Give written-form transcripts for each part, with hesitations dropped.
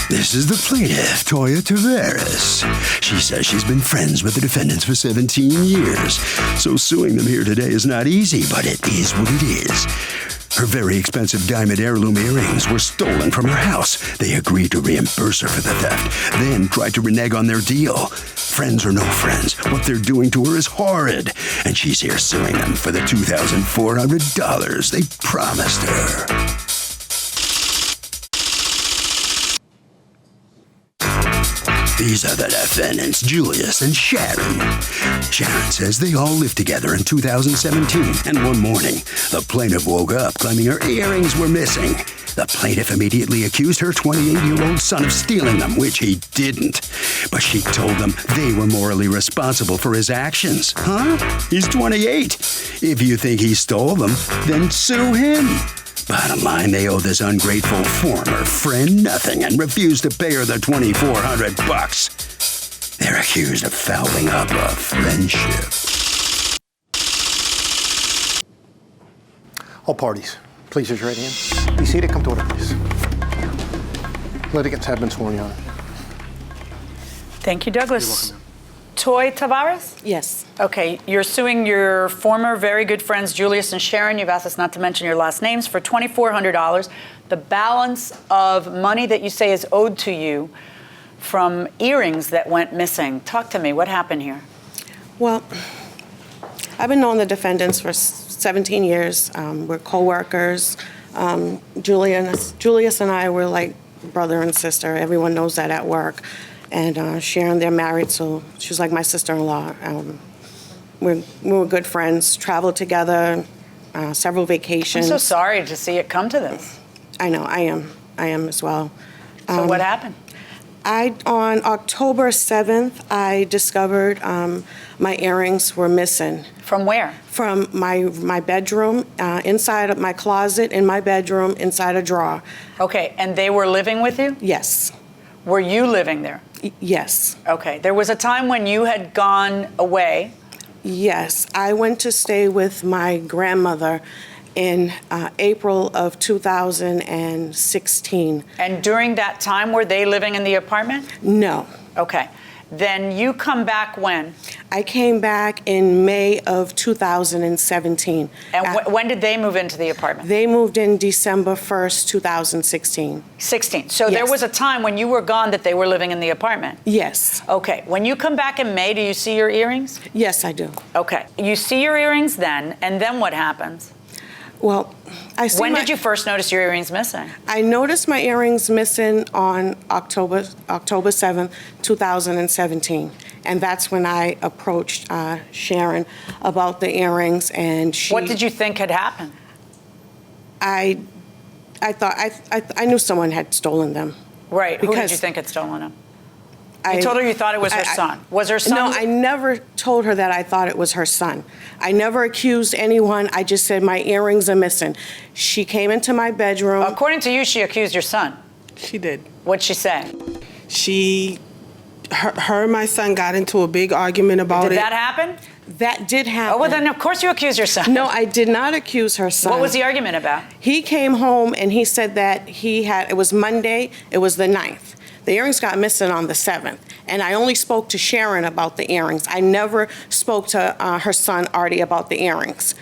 This is the plaintiff, Toya Tavares. She says she's been friends with the defendants for 17 years, so suing them here today is not easy, but it is what it is. Her very expensive diamond heirloom earrings were stolen from her house. They agreed to reimburse her for the theft, then tried to renege on their deal. Friends or no friends, what they're doing to her is horrid, and she's here suing them for the $2,400 they promised her. These are the defendants, Julius and Sharon. Sharon says they all lived together in 2017, and one morning, the plaintiff woke up claiming her earrings were missing. The plaintiff immediately accused her 28-year-old son of stealing them, which he didn't. But she told them they were morally responsible for his actions. Huh? He's 28. If you think he stole them, then sue him. Bottom line, they owe this ungrateful former friend nothing and refuse to pay her the $2,400. They're accused of fouling up a friendship. All parties, please raise your right hand. Be seated. Come to order, please. Litigants have been sworn, Your Honor. Thank you, Douglas. Toy Tavares? Yes. Okay, you're suing your former very good friends, Julius and Sharon. You've asked us not to mention your last names for $2,400. The balance of money that you say is owed to you from earrings that went missing. Talk to me. What happened here? Well, I've been knowing the defendants for 17 years. We're co-workers. Julius and I were like brother and sister. Everyone knows that at work. And Sharon, they're married, so she's like my sister-in-law. We were good friends, traveled together, several vations. I'm so sorry to see it come to this. I know, I am as well. So what happened? On October 7th, I discovered my earrings were missing. From where? From my bedroom, inside of my closet, in my bedroom, inside a drawer. Okay, and they were living with you? Yes. Were you living there? Yes. Okay, there was a time when you had gone away. Yes, I went to stay with my grandmother in April of 2016. And during that time, were they living in the apartment? No. Okay. Then you come back when? I came back in May of 2017. And when did they move into the apartment? They moved in December 1st, 2016. 16. So Yes. there was a time when you were gone that they were living in the apartment? Yes. Okay. When you come back in May, do you see your earrings? Yes, I do. Okay. You see your earrings then, and then what happens? Well, I see. When did you first notice your earrings missing? I noticed my earrings missing on October 7th, 2017. And that's when I approached Sharon about the earrings, and she... What did you think had happened? I thought, I knew someone had stolen them. Right. Who did Because you think had stolen them? You told her you thought it was her son. Was her son? No, I never told her that I thought it was her son. I never accused anyone. I just said my earrings are missing. She came into my bedroom. According to you, she accused your son. She did. What'd she say? Her and my son got into a big argument about it. Did that happen? That did happen. Oh, well, then of course you accuse your son. No, I did not accuse her son. What was the argument about? He came home and he said that it was Monday, it was the 9th. The earrings got missing on the 7th, and I only spoke to Sharon about the earrings. I never spoke to her son, Artie, about the earrings.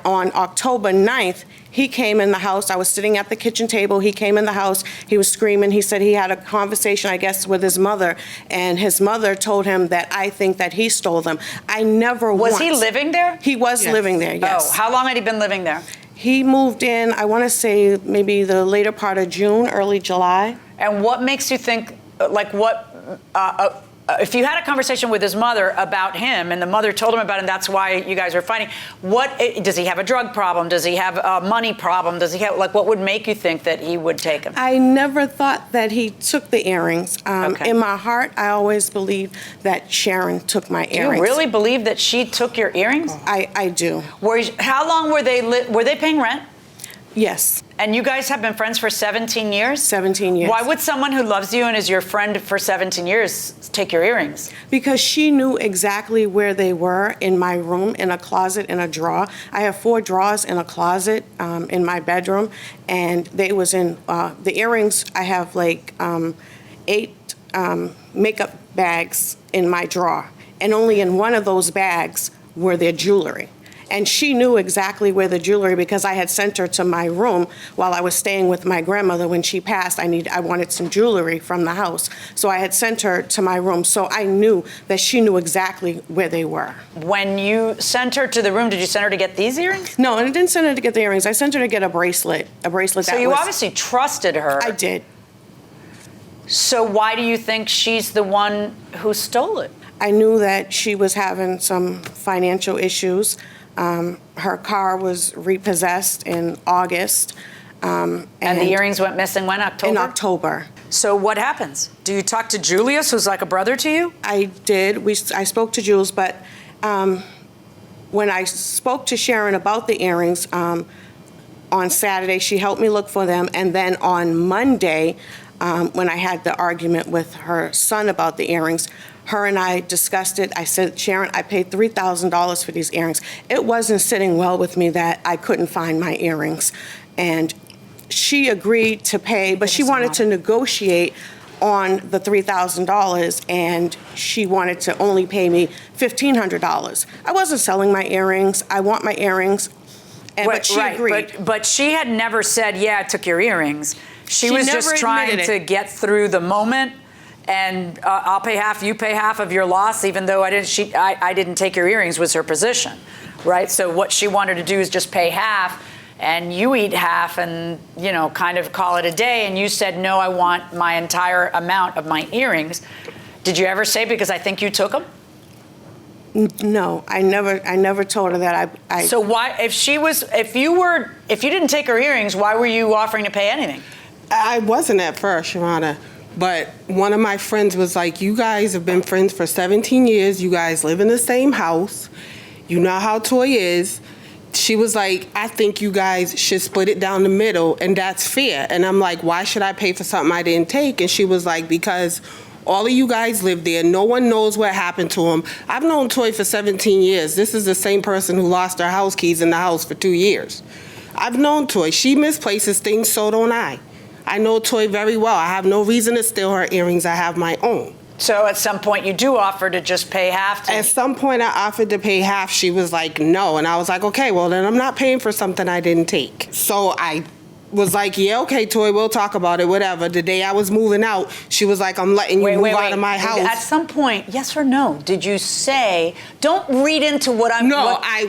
On October 9th, he came in the house. I was sitting at the kitchen table. He came in the house. He was screaming. He said he had a conversation, I guess, with his mother, and his mother told him that I think that he stole them. I never Was he living there? He was living there, yes. Oh, how long had he been living there? He moved in, I want to say, maybe the later part of June, early July. And what makes you think, like if you had a conversation with his mother about him and the mother told him about it and that's why you guys are fighting, does he have a drug problem? Does he have a money problem? Does he have, what would make you think that he would take them? I never thought that he took the earrings. Okay. In my heart, I always believed that Sharon took my earrings. You really believe that she took your earrings? I do. How long were they paying rent? Yes. And you guys have been friends for 17 years? 17 years. Why would someone who loves you and is your friend for 17 years take your earrings? Because she knew exactly where they were in my room, in a closet, in a drawer. I have 4 drawers in a closet in my bedroom, and they was in, the earrings I have 8 makeup bags in my drawer, and only in one of those bags were their jewelry. And she knew exactly where the jewelry, because I had sent her to my room while I was staying with my grandmother when she passed. I wanted some jewelry from the house. So I had sent her to my room. So I knew that she knew exactly where they were. When you sent her to the room, did you send her to get these earrings? No, and I didn't send her to get the earrings. I sent her to get a bracelet. So you obviously trusted her. I did. So why do you think she's the one who stole it? I knew that she was having some financial issues. Her car was repossessed in August. And the earrings went missing when? October? In October. So what happens? Do you talk to Julius, who's like a brother to you? I did. I spoke to Jules, but when I spoke to Sharon about the earrings, on Saturday, she helped me look for them. And then on Monday, when I had the argument with her son about the earrings, her and I discussed it. I said, Sharon, I paid $3,000 for these earrings. It wasn't sitting well with me that I couldn't find my earrings. And she agreed to pay, but she wanted to negotiate on the $3,000, and she wanted to only pay me $1,500. I wasn't selling my earrings. I want my earrings. But she agreed. But she had never said, yeah, I took your earrings. She was just trying to get through the moment. And I'll pay half, you pay half of your loss, even though I didn't take your earrings, was her position, right? So what she wanted to do is just pay half, and you eat half, and kind of call it a day. And you said, no, I want my entire amount of my earrings. Did you ever say, because I think you took them? No, I never told her that. So why, if you didn't take her earrings, why were you offering to pay anything? I wasn't at first, Your Honor. But one of my friends was like, you guys have been friends for 17 years. You guys live in the same house. You know how Toy is. She was like, I think you guys should split it down the middle, and that's fair. And I'm like, why should I pay for something I didn't take? And she was like, because all of you guys live there. No one knows what happened to him. I've known Toy for 17 years. This is the same person who lost her house keys in the house for 2 years. I've known Toy. She misplaces things, so don't I. I know Toy very well. I have no reason to steal her earrings. I have my own. So at some point you do offer to just pay half to... At some point I offered to pay half. She was like, no. And I was like, okay, well then I'm not paying for something I didn't take. So I was like, yeah, okay, Toy, we'll talk about it, whatever. The day I was moving out, she was like, I'm letting you move out of my house. At some point, yes or no, did you say, don't read into what I'm... No, I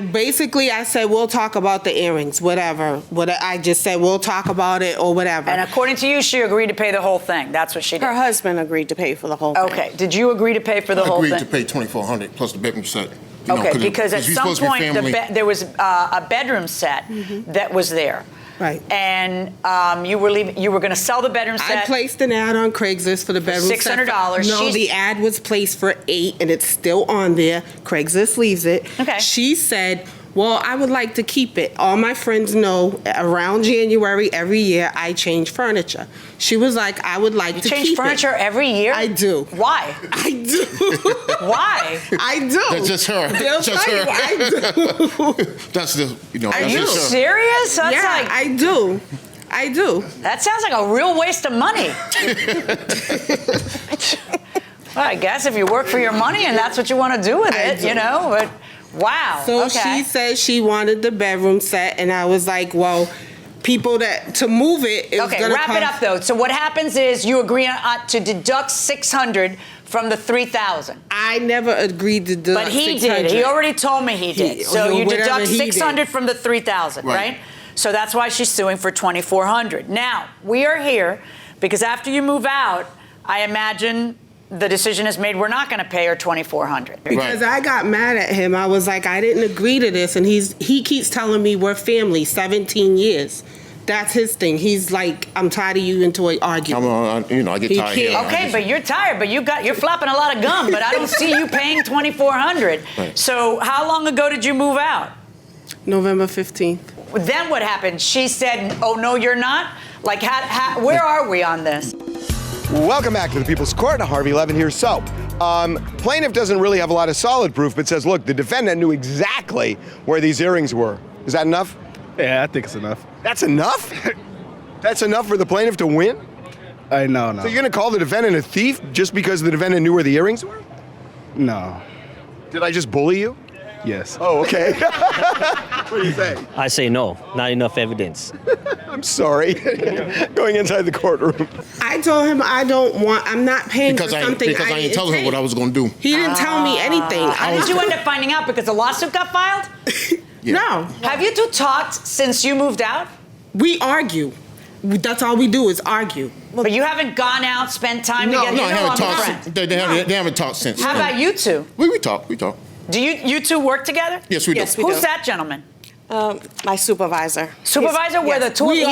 said, we'll talk about the earrings, whatever. I just said, we'll talk about it or whatever. And according to you, she agreed to pay the whole thing. That's what she did. Her husband agreed to pay for the whole thing. Okay, did you agree to pay for the whole thing? I agreed to pay $2,400 plus the bedroom set. Okay, because at some point there was a bedroom set that was there. Right. And you were going to sell the bedroom set. I placed an ad on Craigslist for the bedroom set. $600. No, the ad was placed for $800, and it's still on there. Craigslist leaves it. Okay. She said, well, I would like to keep it. All my friends know around January every year I change furniture. She was like, I would like to keep it. You change furniture every year? I do. Why? I do. Why? I do. That's just her. Just her. I do. That's the, Are you serious? That's yeah, I do. I do. That sounds like a real waste of money. Well, I guess if you work for your money and that's what you want to do with it, but wow. So okay. She said she wanted the bedroom set, and I was like, well, people to move it is okay, gonna wrap it up though. So what happens is you agree to deduct $600 from the $3,000. I never agreed to deduct But he $600. did. He already told me he did. So you deduct $600 from the $3,000, right? So that's why she's suing for $2,400. Now, we are here because after you move out, I imagine the decision is made, we're not going to pay her $2,400. Because I got mad at him. I was like, I didn't agree to this. And he keeps telling me we're family, 17 years. That's his thing. He's like, I'm tired of you and Toy arguing. I get tired here. Okay, but you're tired, but you're flopping a lot of gum, but I don't see you paying $2,400. Right. So how long ago did you move out? November 15th. Then what happened? She said, oh, no, you're not? Like, where are we on this? Welcome back to the People's Court. Harvey Levin here. So, plaintiff doesn't really have a lot of solid proof, but says, look, the defendant knew exactly where these earrings were. Is that enough? Yeah, I think it's enough. That's enough? That's enough for the plaintiff to win? I know. So you're going to call the defendant a thief just because the defendant knew where the earrings were? No. Did I just bully you? Yes. Oh, okay. What do you say? I say no, not enough evidence. I'm sorry. Going inside the courtroom. I told him I'm not paying Because for I something ain't telling her what I was going to do. He didn't tell me anything. How did you end up finding out? Because the lawsuit got filed? No. Have you two talked since you moved out? We argue. That's all we do is argue. But you haven't gone out, spent time together? No, You I know haven't I'm a talked. friend. They haven't talked since. How about you two? We talk. Do you two work together? Yes, we do. Yes, we Who's do. that gentleman? My supervisor. Supervisor? Where the two of you?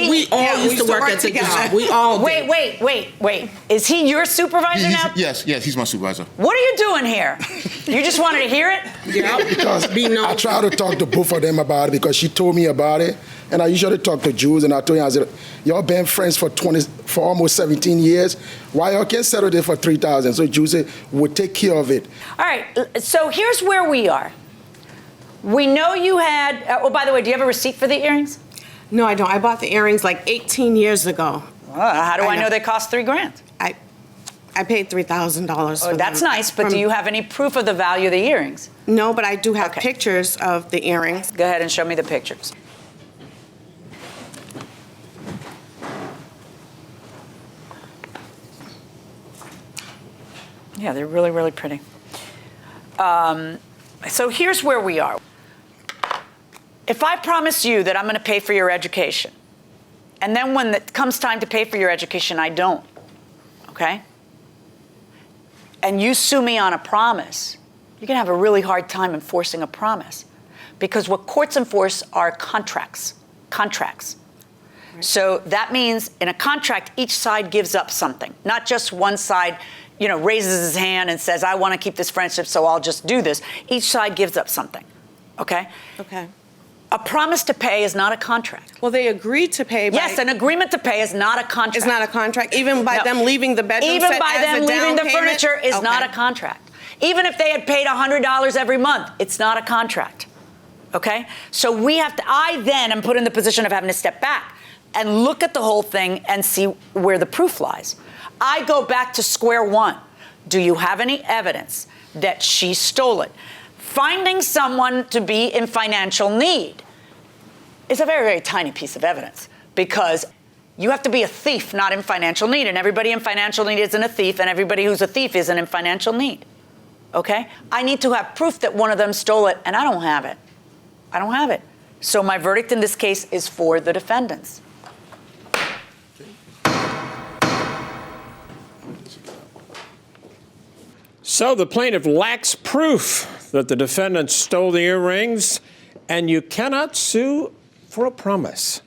We all used to work at the job. We all did. Wait. Is he your supervisor now? Yes, he's my supervisor. What are you doing here? You just wanted to hear it? Yeah, Because I try to talk to both of them about it because she told me about it. And I usually talk to Jews, and I told him, I said, y'all been friends for almost 17 years. Why y'all can't settle this for $3,000? So Jews said, we'll take care of it. All right, so here's where we are. We know you had, oh, by the way, do you have a receipt for the earrings? No, I don't. I bought the earrings like 18 years ago. How do I I know. know they cost $3,000? I paid $3,000 for Oh, that's them. nice, but do you have any proof of the value of the earrings? No, but I do have Okay. pictures of the earrings. Go ahead and show me the pictures. Yeah, they're really, really pretty. So here's where we are. If I promise you that I'm going to pay for your education, and then when it comes time to pay for your education, I don't, okay? And you sue me on a promise, you're going to have a really hard time enforcing a promise, because what courts enforce are contracts. So that means in a contract, each side gives up something, not just one side, raises his hand and says, I want to keep this friendship, so I'll just do this. Each side gives up something, okay? Okay. A promise to pay is not a contract. Well, they agreed to pay. Yes, an agreement to pay is not a contract. It's not a contract, even by No. them leaving the bedroom Even set by as them a leaving down the payment? furniture is not a Okay. contract. Even if they had paid $100 every month, it's not a contract. Okay? So I then am put in the position of having to step back and look at the whole thing and see where the proof lies. I go back to square one. Do you have any evidence that she stole it? Finding someone to be in financial need is a very, very tiny piece of evidence, because you have to be a thief, not in financial need, and everybody in financial need isn't a thief, and everybody who's a thief isn't in financial need, okay? I need to have proof that one of them stole it, and I don't have it. I don't have it. So my verdict in this case is for the defendants. So the plaintiff lacks proof that the defendant stole the earrings, and you cannot sue for a promise.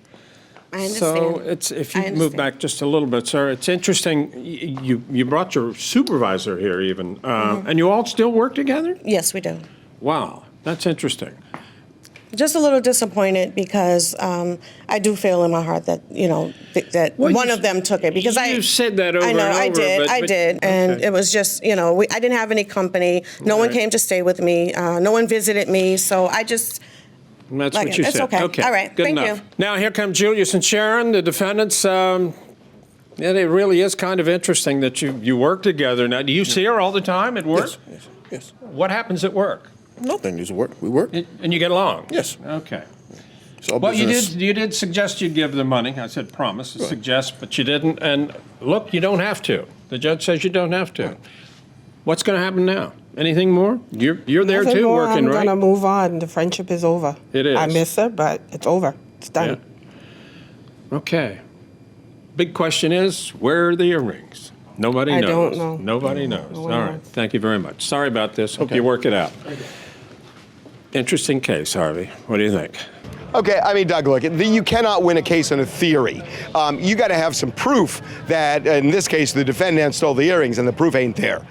I understand. So if I you move understand. back just a little bit, sir, it's interesting. You brought your supervisor here even, and you all still work together? Yes, we do. Wow, that's interesting. Just a little disappointed because I do feel in my heart that, that Well, one you of them took it. Because you've said that over I know, and I over, did. but- I did. And okay. it was just, I didn't have any company. No one Right. came to stay with me. No one visited me. So I just, And that's Like what it. you It's said. okay. All right. Good Thank enough. you. Now here come Julius and Sharon, the defendants. It really is kind of interesting that you work together. Now, do you see her all the time at work? Yes. What happens at work? Nothing is work. We work. And you get along? Yes. Okay. It's all Well, business. you did suggest you'd give the money. I said promise, Right. suggest, but you didn't. And look, you don't have to. The judge says you don't have to. What's going to happen now? Anything more? You're there Nothing too, more. working, I'm right? gonna move on. The friendship is over. It is. I miss her, but it's over. It's done. Yeah. Okay. Big question is, where are the earrings? Nobody I knows. don't know. Nobody knows. No All one right. knows. Thank you very much. Sorry about this. Hope you work it out. Interesting case, Harvey. What do you think? Okay, Doug, look, you cannot win a case on a theory. You got to have some proof that, in this case, the defendant stole the earrings, and the proof ain't there.